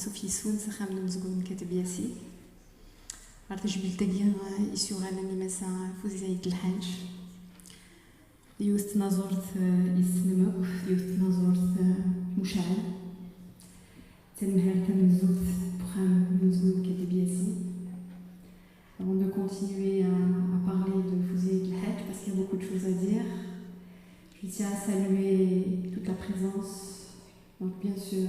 Sophie Soun, Sakham Nouzgoun Katabiasi. Artejbil Taguir, Issura Nanimasa, Fouziaït Lhaj. Youst Nazort Isnemok, Youst Nazort Mouchal. Tenmerta Nouzout, Pram Nouzgoun Katabiasi. Avant de continuer à parler de Fouziaït Lhaj, parce qu'il y a beaucoup de choses à dire, je tiens à saluer toute la présence, donc bien sûr,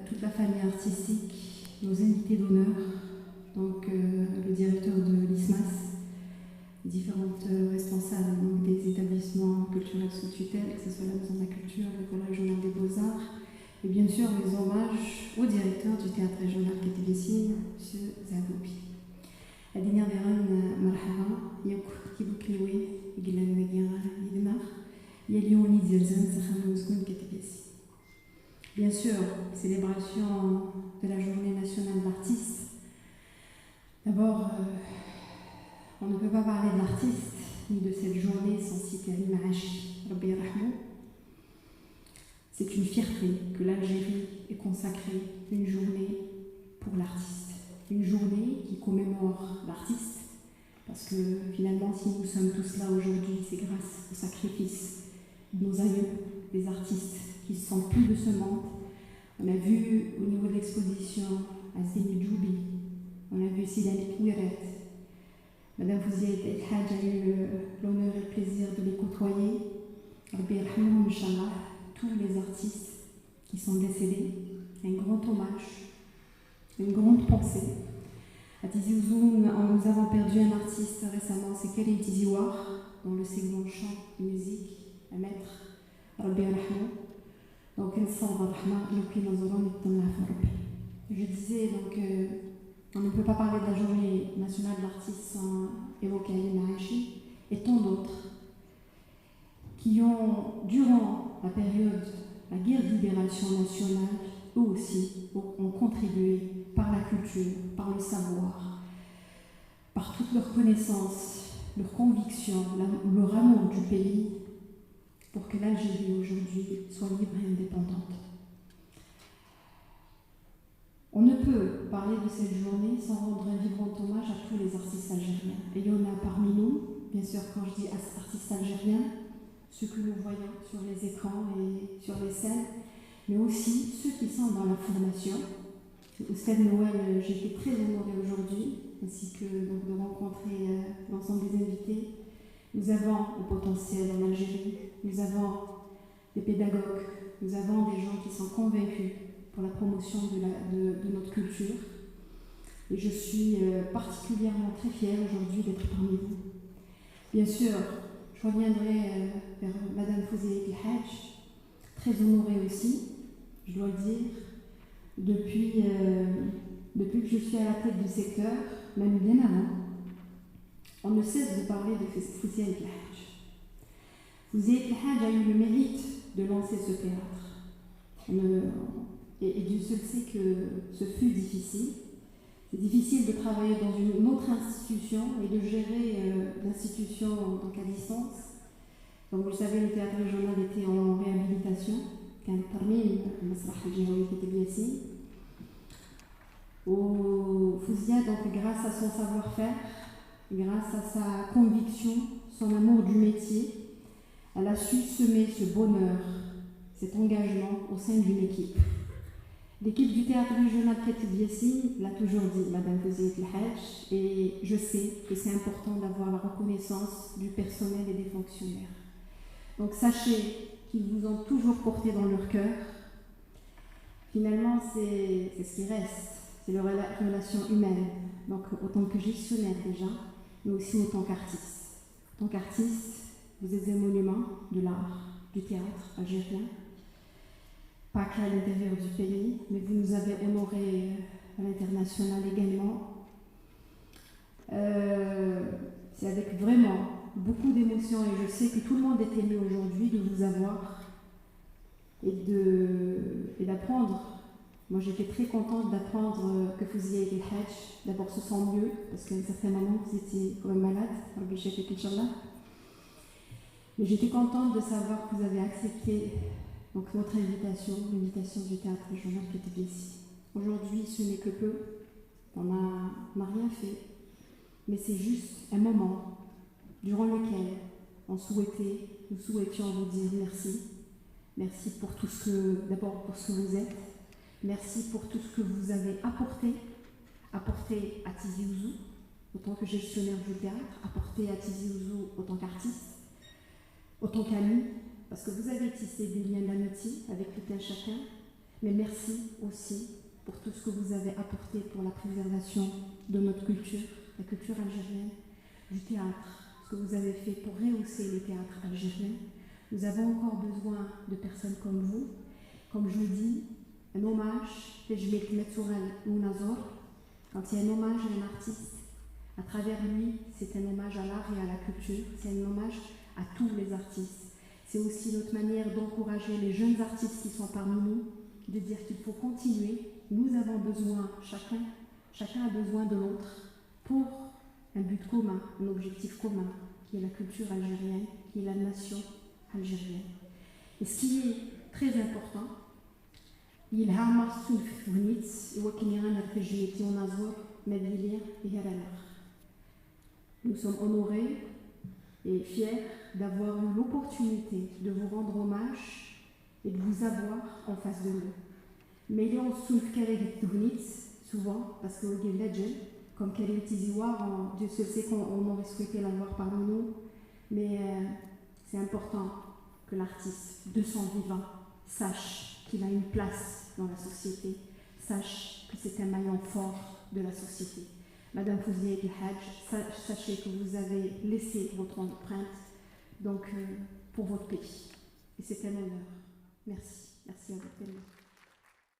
toute la famille artistique, nos invités d'honneur, donc le directeur de l'ISMAS, différentes responsables donc, des établissements culturels sous tutelle, que ce soit la Maison de la Culture, l'École régionale des Beaux-Arts, et bien sûr mes hommages au directeur du Théâtre régional Katabiasi, M. Zagoubi. الدنيا ديران مرحبا ياك كيبوكليوي يقلنا نجيرا يدمر يليوني زرزان سخان مسكون كتبيسي. Bien sûr, célébration de la journée nationale de l'artiste. D'abord, on ne peut pas parler de l'artiste ni de cette journée sans citer Ali Maachi, Rabbi Yarhamou. C'est une fierté que l'Algérie ait consacré une journée pour l'artiste. Une journée qui commémore l'artiste, parce que finalement, si nous sommes tous là aujourd'hui, c'est grâce au sacrifice de nos aïeux, des artistes qui ne sont plus de ce monde. On a vu au niveau de l'exposition Azine Djoubi, on a vu Sidani Kouiret. Madame Fouziaït El-Hajj a eu l'honneur et le plaisir de les côtoyer. Rabbi Yarhamou, Inch'Allah, tous les artistes qui sont décédés, un grand hommage. Une grande pensée. À Tizi Ouzou, nous avons perdu un artiste récemment, c'est Karim Tiziouar, dans le segment chant et musique, un maître, Rabbi Yarhamou. Donc, je disais donc, on ne peut pas parler de la journée nationale de l'artiste sans évoquer Ali Maachi et tant d'autres qui ont, durant la période, la guerre de libération nationale, eux aussi ont contribué par la culture, par le savoir, par toute leur connaissance, leur conviction, leur amour du pays, pour que l'Algérie aujourd'hui soit libre et indépendante. On ne peut parler de cette journée sans rendre un vibrant hommage à tous les artistes algériens. Et il y en a parmi nous, bien sûr quand je dis artistes algériens, ceux que nous voyons sur les écrans et sur les scènes, mais aussi ceux qui sont dans la formation. Au Stade Noël, j'ai été très honorée aujourd'hui, ainsi que donc, de rencontrer l'ensemble des invités. Nous avons le potentiel en Algérie, nous avons des pédagogues, nous avons des gens qui sont convaincus pour la promotion de notre culture. Et je suis particulièrement très fière aujourd'hui d'être parmi vous. Bien sûr, je reviendrai vers Madame Fouziaït El-Hajj, très honorée aussi, je dois le dire, depuis que je suis à la tête du secteur, même bien avant, on ne cesse de parler de Fouziaït El-Hajj. Fouziaït El-Hajj a eu le mérite de lancer ce théâtre. Et Dieu seul sait que ce fut difficile. C'est difficile de travailler dans une autre institution et de gérer l'institution donc à distance. Comme vous le savez, le théâtre régional était en réhabilitation. كان ترميم المسرح الجهوي كتبياسي وفوزيا donc grâce à son savoir-faire, grâce à sa conviction, son amour du métier, elle a su semer ce bonheur, cet engagement au sein d'une équipe. L'équipe du théâtre régional Katabiasi l'a toujours dit, Madame Fouziaït El-Hajj, et je sais que c'est important d'avoir la reconnaissance du personnel et des fonctionnaires. Donc sachez qu'ils vous ont toujours porté dans leur cœur. Finalement, c'est ce qui reste, c'est leur relation humaine, donc autant que gestionnaire déjà, mais aussi autant qu'artiste. En tant qu'artiste, vous êtes un monument de l'art, du théâtre algérien, pas qu'à l'intérieur du pays, mais vous nous avez honorés à l'international également. C'est avec vraiment beaucoup d'émotions et je sais que tout le monde est ému aujourd'hui de vous avoir et d'apprendre. Moi j'étais très contente d'apprendre que Fouziaït El-Hajj d'abord se sent mieux parce qu'à un certain moment vous étiez quand même malade, Rabbi Shafik Inch'Allah. Mais j'étais contente de savoir que vous avez accepté donc, notre invitation, l'invitation du théâtre régional qui était ici. Aujourd'hui, ce n'est que peu, on n'a rien fait, mais c'est juste un moment durant lequel nous souhaitions vous dire merci. Merci pour tout ce que, d'abord pour ce que vous êtes, merci pour tout ce que vous avez apporté à Tizi Ouzou, autant que gestionnaire du théâtre, apporté à Tizi Ouzou autant qu'artiste, autant qu'ami, parce que vous avez tissé des liens d'amitié avec tout un chacun, mais merci aussi pour tout ce que vous avez apporté pour la préservation de notre culture, la culture algérienne, du théâtre, ce que vous avez fait pour rehausser le théâtre algérien. Nous avons encore besoin de personnes comme vous. Comme je le dis, un hommage, quand il y a un hommage à un artiste, à travers lui, c'est un hommage à l'art et à la culture, c'est un hommage à tous les artistes. C'est aussi notre manière d'encourager les jeunes artistes qui sont parmi nous, de dire qu'il faut continuer. Nous avons besoin, chacun a besoin de l'autre pour un but commun, un objectif commun, qui est la culture algérienne, qui est la nation algérienne. Et ce qui est très important, nous sommes honorés et fiers d'avoir eu l'opportunité de vous rendre hommage et de vous avoir en face de nous. Mais il y a souvent, parce que vous êtes legend, comme Karim Tiziwar, Dieu seul sait qu'on aurait souhaité l'avoir parmi nous, mais c'est important que l'artiste, de son vivant, sache qu'il a une place dans la société, sache que c'est un maillon fort de la société. Madame Fouzié El Hadj, sachez que vous avez laissé votre empreinte donc, pour votre pays. Et c'est un honneur. Merci. Merci à vous tellement.